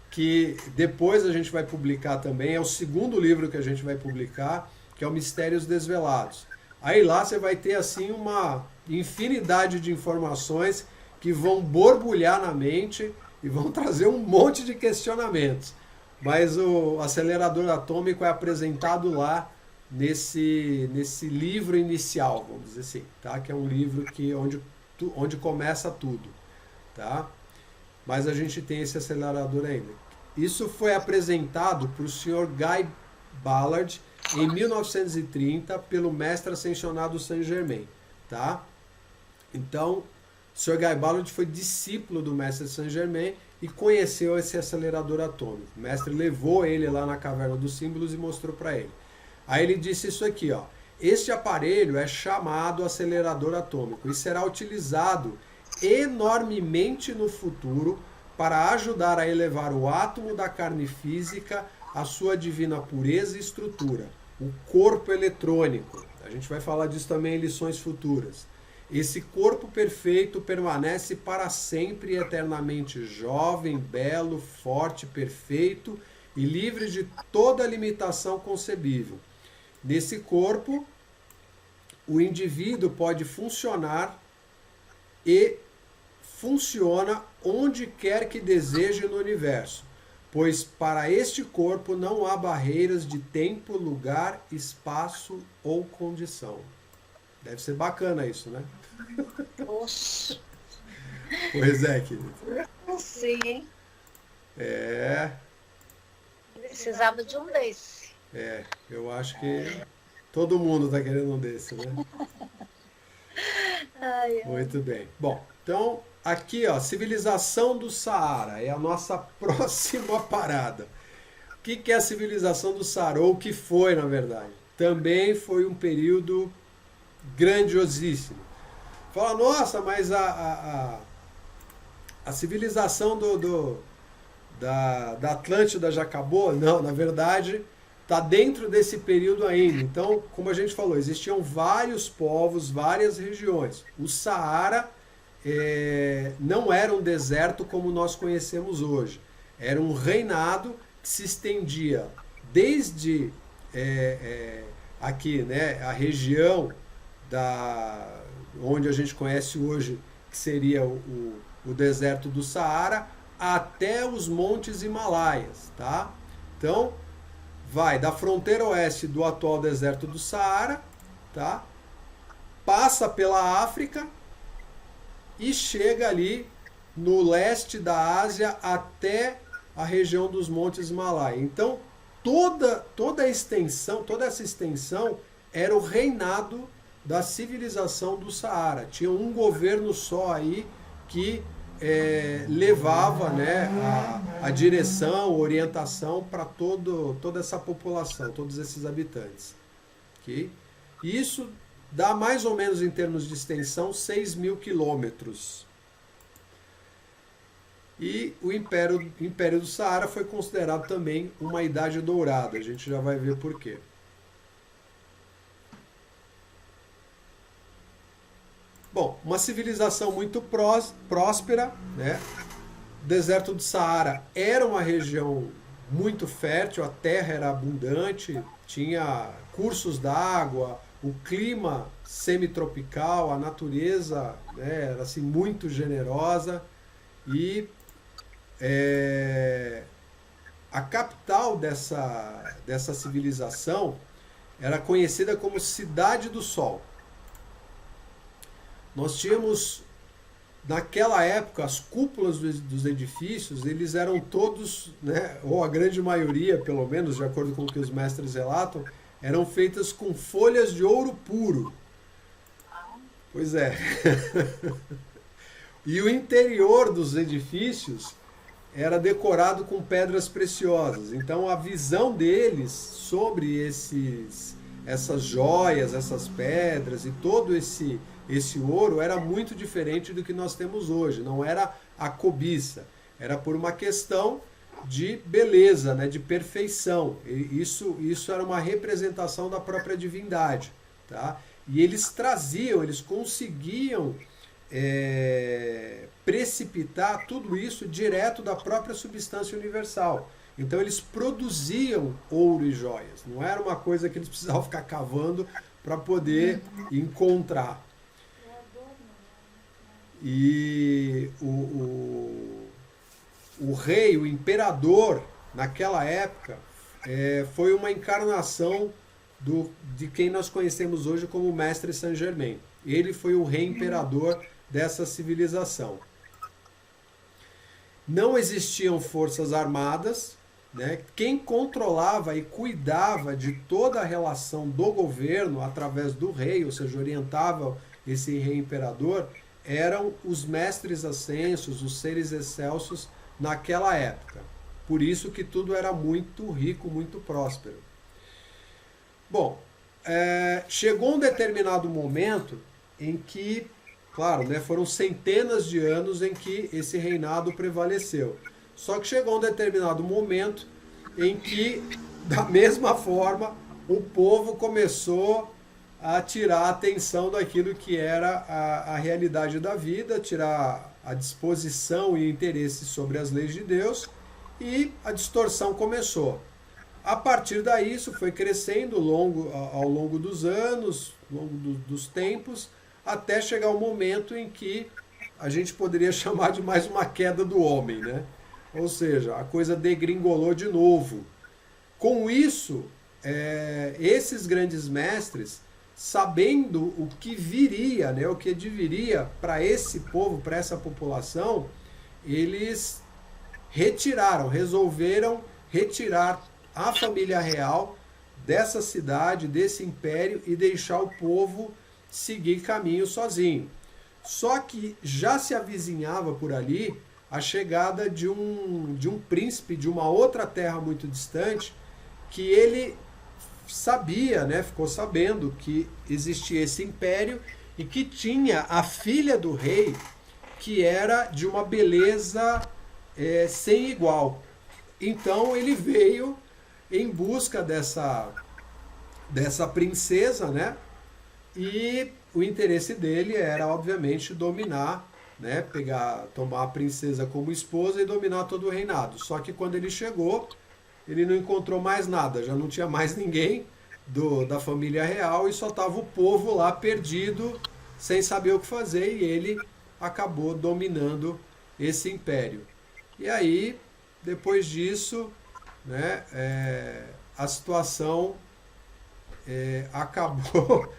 que depois a gente vai publicar também, é o segundo livro que a gente vai publicar, que é o Mistérios Desvelados. Aí lá você vai ter assim uma infinidade de informações que vão borbulhar na mente e vão trazer um monte de questionamentos. Mas o acelerador atômico é apresentado lá nesse livro inicial, vamos dizer assim, tá? Que é um livro onde começa tudo, tá? Mas a gente tem esse acelerador ainda. Isso foi apresentado para o Sr. Guy Ballard em 1930 pelo mestre ascensionado Saint-Germain, tá? Então, o Sr. Guy Ballard foi discípulo do mestre Saint-Germain e conheceu esse acelerador atômico. O mestre levou ele lá na caverna dos símbolos e mostrou para ele. Aí ele disse isso aqui, ó: este aparelho é chamado acelerador atômico e será utilizado enormemente no futuro para ajudar a elevar o átomo da carne física à sua divina pureza e estrutura, o corpo eletrônico. A gente vai falar disso também em lições futuras. Esse corpo perfeito permanece para sempre e eternamente jovem, belo, forte, perfeito e livre de toda limitação concebível. Nesse corpo, o indivíduo pode funcionar e funciona onde quer que deseje no universo, pois para este corpo não há barreiras de tempo, lugar, espaço ou condição. Deve ser bacana isso, né? Oxe. Pois é, querido. Não sei, hein? É, Precisava de um desse. eu acho que todo mundo está querendo um desse, né? Ai, Muito bem. Bom, então aqui, ó, civilização do Saara é a nossa próxima parada. O que é a civilização do Saara? Ou o que foi, na verdade? Também foi um período grandiosíssimo. Fala, nossa, mas a civilização da Atlântida já acabou? Não, na verdade, está dentro desse período ainda. Então, como a gente falou, existiam vários povos, várias regiões. O Saara não era um deserto como nós conhecemos hoje. Era um reinado que se estendia desde aqui, né, a região onde a gente conhece hoje, que seria o deserto do Saara, até os montes Himalaias, tá? Então, vai da fronteira oeste do atual deserto do Saara, tá? Passa pela África e chega ali no leste da Ásia até a região dos montes Himalaias. Então, toda essa extensão era o reinado da civilização do Saara. Tinha um governo só aí que levava, né, a direção, a orientação para toda essa população, todos esses habitantes. Okay? Isso dá mais ou menos, em termos de extensão, 6.000 quilômetros. E o Império do Saara foi considerado também uma idade dourada. A gente já vai ver por quê. Bom, uma civilização muito próspera, né? O deserto do Saara era uma região muito fértil, a terra era abundante, tinha cursos d'água, o clima semitropical, a natureza, né, era assim, muito generosa e a capital dessa civilização era conhecida como Cidade do Sol. Nós tínhamos, naquela época, as cúpulas dos edifícios, eles eram todos, né, ou a grande maioria, pelo menos, de acordo com o que os mestres relatam, eram feitas com folhas de ouro puro. Pois é. E o interior dos edifícios era decorado com pedras preciosas. Então a visão deles sobre essas joias, essas pedras e todo esse ouro era muito diferente do que nós temos hoje. Não era a cobiça, era por uma questão de beleza, né, de perfeição. E isso era uma representação da própria divindade. Tá? E eles traziam, eles conseguiam precipitar tudo isso direto da própria substância universal. Então eles produziam ouro e joias. Não era uma coisa que eles precisavam ficar cavando para poder encontrar. E o rei, o imperador, naquela época, foi uma encarnação de quem nós conhecemos hoje como Mestre Saint-Germain. Ele foi o rei imperador dessa civilização. Não existiam forças armadas, né? Quem controlava e cuidava de toda a relação do governo através do rei, ou seja, orientava esse rei imperador, eram os mestres ascensos, os seres excelsos naquela época. Por isso que tudo era muito rico, muito próspero. Bom, chegou um determinado momento em que, claro, né, foram centenas de anos em que esse reinado prevaleceu. Só que chegou um determinado momento em que, da mesma forma, o povo começou a tirar a atenção daquilo que era a realidade da vida, tirar a disposição e interesse sobre as leis de Deus, e a distorção começou. A partir daí, isso foi crescendo ao longo dos anos, ao longo dos tempos, até chegar o momento em que a gente poderia chamar de mais uma queda do homem, né? Ou seja, a coisa degringolou de novo. Com isso, esses grandes mestres, sabendo o que viria, né, o que adviria para esse povo, para essa população, eles resolveram retirar a família real dessa cidade, desse império, e deixar o povo seguir caminho sozinho. Só que já se avizinhava por ali a chegada de um príncipe de uma outra terra muito distante, que ele sabia, né, ficou sabendo que existia esse império e que tinha a filha do rei, que era de uma beleza sem igual. Então ele veio em busca dessa princesa, né? E o interesse dele era, obviamente, dominar, né? Tomar a princesa como esposa e dominar todo o reinado. Só que quando ele chegou, ele não encontrou mais nada, já não tinha mais ninguém da família real e só estava o povo lá perdido, sem saber o que fazer, e ele acabou dominando esse império. E aí, depois disso, né, a situação acabou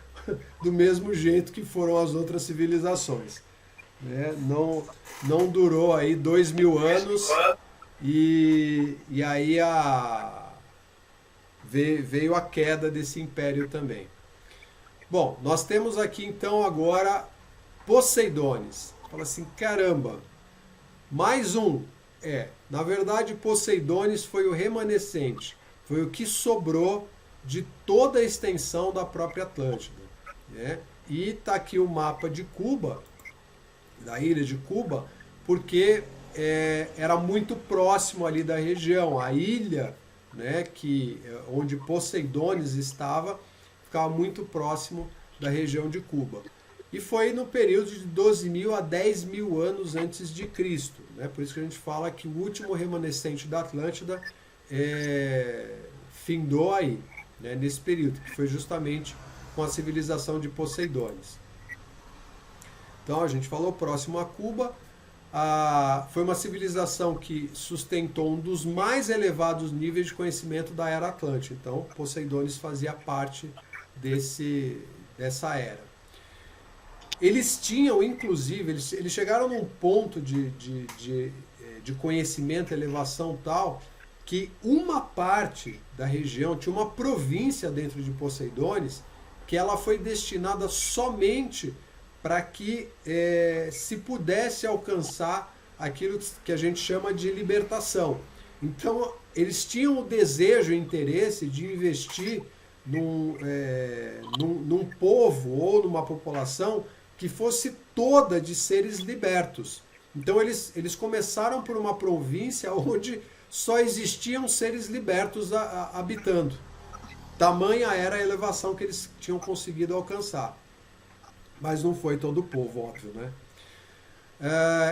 do mesmo jeito que foram as outras civilizações. Né? Não durou aí 2000 anos e aí veio a queda desse império também. Bom, nós temos aqui então agora Poseidones. Fala assim, caramba, mais um. Na verdade, Poseidones foi o remanescente, foi o que sobrou de toda a extensão da própria Atlântida. Né? E está aqui o mapa de Cuba, da ilha de Cuba, porque era muito próximo ali da região. A ilha, né, onde Poseidones estava, ficava muito próximo da região de Cuba. E foi no período de 12.000 a 10.000 anos antes de Cristo. Né? Por isso que a gente fala que o último remanescente da Atlântida findou aí, né, nesse período, que foi justamente com a civilização de Poseidones. Então a gente falou próximo a Cuba, foi uma civilização que sustentou um dos mais elevados níveis de conhecimento da Era Atlântica. Então Poseidones fazia parte dessa era. Eles tinham, inclusive, eles chegaram num ponto de conhecimento, elevação tal, que uma parte da região, tinha uma província dentro de Poseidones, que ela foi destinada somente para que se pudesse alcançar aquilo que a gente chama de libertação. Então, eles tinham o desejo e interesse de investir num povo ou numa população que fosse toda de seres libertos. Então eles começaram por uma província onde só existiam seres libertos habitando. Tamanha era a elevação que eles tinham conseguido alcançar. Mas não foi todo o povo, óbvio, né?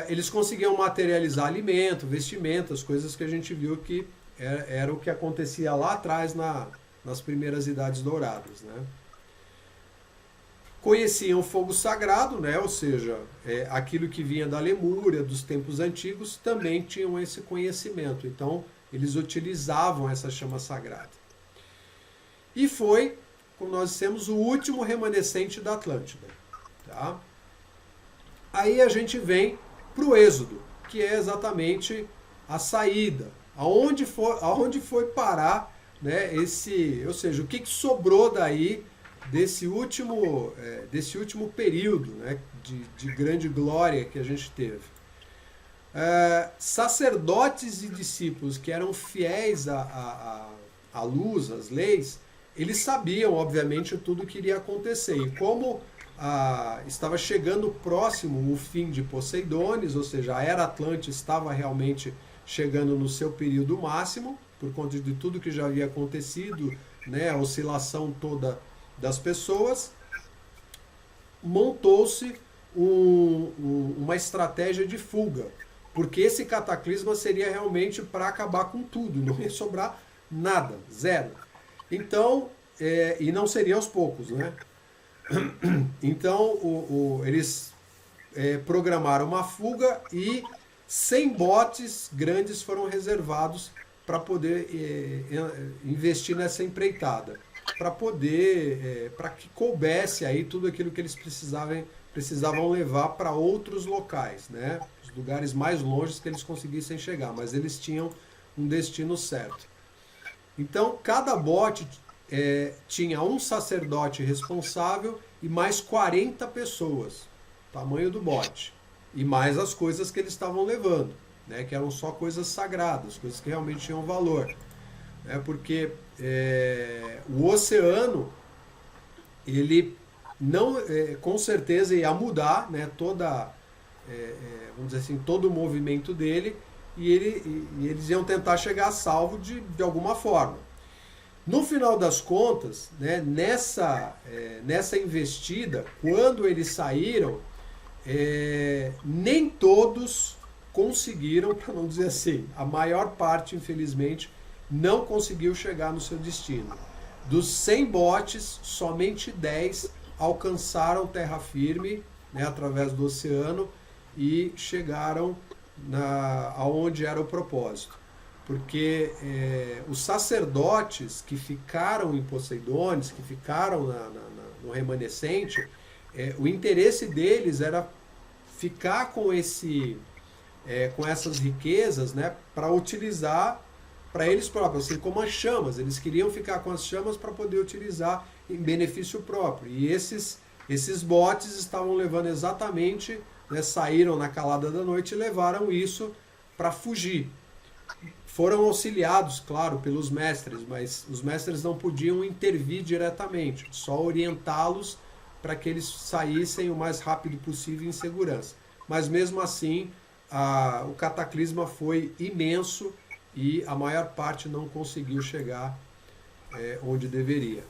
Eles conseguiam materializar alimento, vestimentas, coisas que a gente viu que era o que acontecia lá atrás nas primeiras idades douradas, né? Conheciam o fogo sagrado, né? Ou seja, aquilo que vinha da Lemúria, dos tempos antigos, também tinham esse conhecimento. Então, eles utilizavam essa chama sagrada. E foi, como nós dissemos, o último remanescente da Atlântida. Tá? Aí a gente vem para o Êxodo, que é exatamente a saída. Aonde foi parar, né, ou seja, o que sobrou daí desse último período, né, de grande glória que a gente teve. Sacerdotes e discípulos que eram fiéis à luz, às leis, eles sabiam, obviamente, tudo o que iria acontecer. E como estava chegando próximo o fim de Poseidones, ou seja, a Era Atlântica estava realmente chegando no seu período máximo, por conta de tudo que já havia acontecido, né, a oscilação toda das pessoas, montou-se uma estratégia de fuga, porque esse cataclisma seria realmente para acabar com tudo, não ia sobrar nada, zero. Então, e não seria aos poucos, né? Então, eles programaram uma fuga e 100 botes grandes foram reservados para poder investir nessa empreitada, para que coubesse aí tudo aquilo que eles precisavam levar para outros locais, né? Os lugares mais longes que eles conseguissem chegar, mas eles tinham um destino certo. Então, cada bote tinha um sacerdote responsável e mais 40 pessoas, tamanho do bote, e mais as coisas que eles estavam levando, né, que eram só coisas sagradas, coisas que realmente tinham valor. Porque o oceano, ele não, com certeza ia mudar, né, vamos dizer assim, todo o movimento dele, e eles iam tentar chegar a salvo de alguma forma. No final das contas, né, nessa investida, quando eles saíram, nem todos conseguiram, para não dizer assim, a maior parte, infelizmente, não conseguiu chegar no seu destino. Dos 100 botes, somente 10 alcançaram terra firme, né, através do oceano, e chegaram aonde era o propósito. Porque os sacerdotes que ficaram em Poseidones, que ficaram no remanescente, o interesse deles era ficar com essas riquezas, né, para utilizar para eles próprios, assim como as chamas. Eles queriam ficar com as chamas para poder utilizar em benefício próprio. E esses botes estavam levando exatamente, né, saíram na calada da noite e levaram isso para fugir. Foram auxiliados, claro, pelos mestres, mas os mestres não podiam intervir diretamente, só orientá-los para que eles saíssem o mais rápido possível em segurança. Mas mesmo assim, o cataclisma foi imenso e a maior parte não conseguiu chegar onde deveria.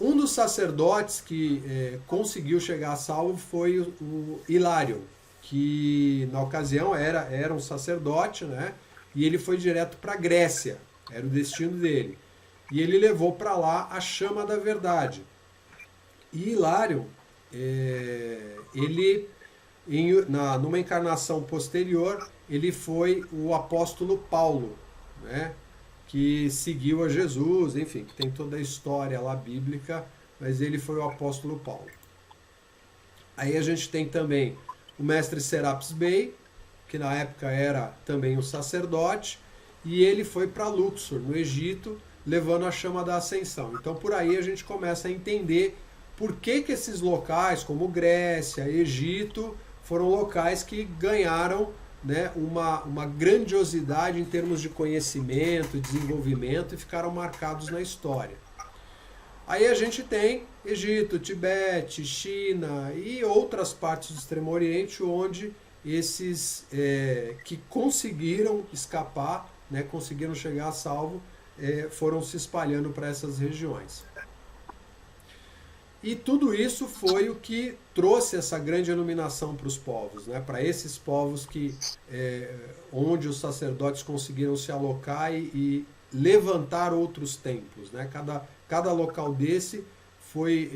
Um dos sacerdotes que conseguiu chegar a salvo foi o Hilário, que na ocasião era um sacerdote, né? E ele foi direto para a Grécia, era o destino dele. E ele levou para lá a chama da verdade. E Hilário, numa encarnação posterior, ele foi o apóstolo Paulo, né, que seguiu a Jesus, enfim, que tem toda a história lá bíblica, mas ele foi o apóstolo Paulo. Aí a gente tem também o mestre Serapis Bey, que na época era também um sacerdote, e ele foi para Luxor, no Egito, levando a chama da ascensão. Então por aí a gente começa a entender por que esses locais, como Grécia, Egito, foram locais que ganharam, né, uma grandiosidade em termos de conhecimento, desenvolvimento, e ficaram marcados na história. Aí a gente tem Egito, Tibete, China e outras partes do Extremo Oriente onde esses que conseguiram escapar, né, conseguiram chegar a salvo, foram se espalhando para essas regiões. E tudo isso foi o que trouxe essa grande iluminação para os povos, né? Para esses povos onde os sacerdotes conseguiram se alocar e levantar outros templos, né? Cada local desse foi,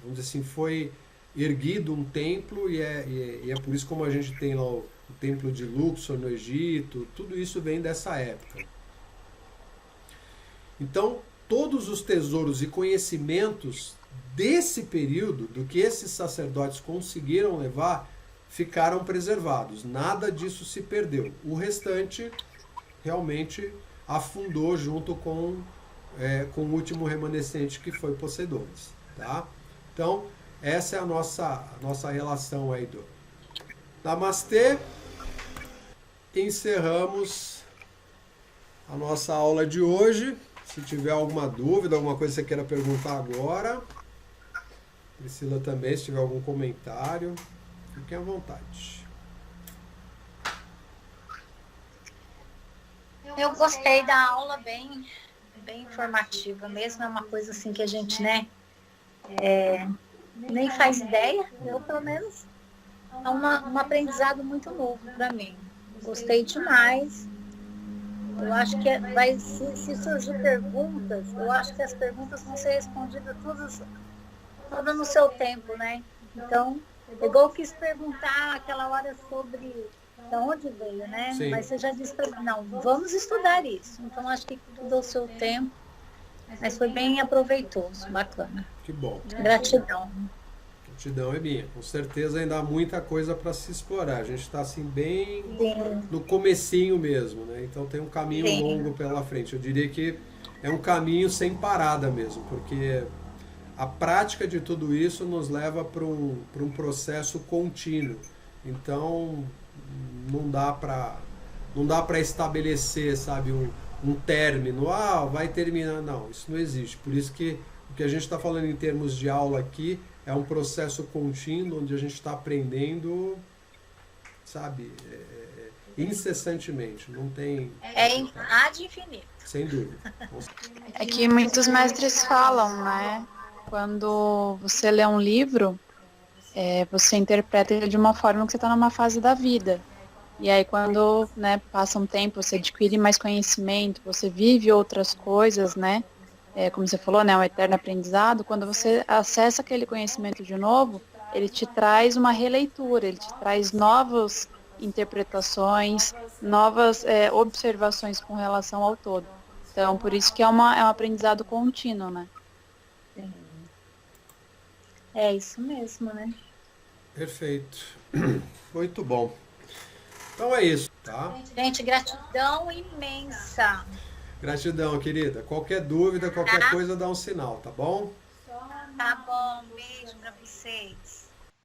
vamos dizer assim, foi erguido um templo e é por isso como a gente tem lá o templo de Luxor no Egito, tudo isso vem dessa época. Então, todos os tesouros e conhecimentos desse período, do que esses sacerdotes conseguiram levar, ficaram preservados. Nada disso se perdeu. O restante realmente afundou junto com o último remanescente que foi Poseidônis. Tá? Então, essa é a nossa relação aí do Namastê. Encerramos a nossa aula de hoje. Se tiver alguma dúvida, alguma coisa que você queira perguntar agora, Priscila também, se tiver algum comentário, fiquem à vontade. Eu gostei da aula, bem informativa mesmo, é uma coisa assim que a gente, né, nem faz ideia, eu pelo menos, é um aprendizado muito novo para mim. Gostei demais. Eu acho que se surgir perguntas, eu acho que as perguntas vão ser respondidas todas no seu tempo, né? Então, igual eu quis perguntar aquela hora sobre de onde veio, né? Sim. Mas você já disse para mim, não, vamos estudar isso. Então, acho que tudo ao seu tempo, mas foi bem aproveitoso, bacana. Que bom. Gratidão. Gratidão é minha. Com certeza ainda há muita coisa para se explorar. A gente está assim bem Sim. no comecinho mesmo, né? Então tem um caminho Sim. longo pela frente. Eu diria que é um caminho sem parada mesmo, porque a prática de tudo isso nos leva para um processo contínuo. Então não dá para estabelecer, sabe, um término. Vai terminar. Não, isso não existe. Por isso que o que a gente está falando em termos de aula aqui é um processo contínuo, onde a gente está aprendendo, sabe, incessantemente. Não tem... Ad infinito. Sem dúvida. É que muitos mestres falam, né? Quando você lê um livro, você interpreta ele de uma forma que você está numa fase da vida. E aí quando, né, passa um tempo, você adquire mais conhecimento, você vive outras coisas, né? Como você falou, né, um eterno aprendizado. Quando você acessa aquele conhecimento de novo, ele te traz uma releitura, ele te traz novas interpretações, novas observações com relação ao todo. Então, por isso que é um aprendizado contínuo, né? Sim. É isso mesmo, né? Perfeito. Muito bom. Então é isso, tá? Gente, gratidão imensa. Gratidão, querida. Qualquer dúvida, qualquer coisa, dá um sinal, tá bom? Tá bom, beijo pra vocês.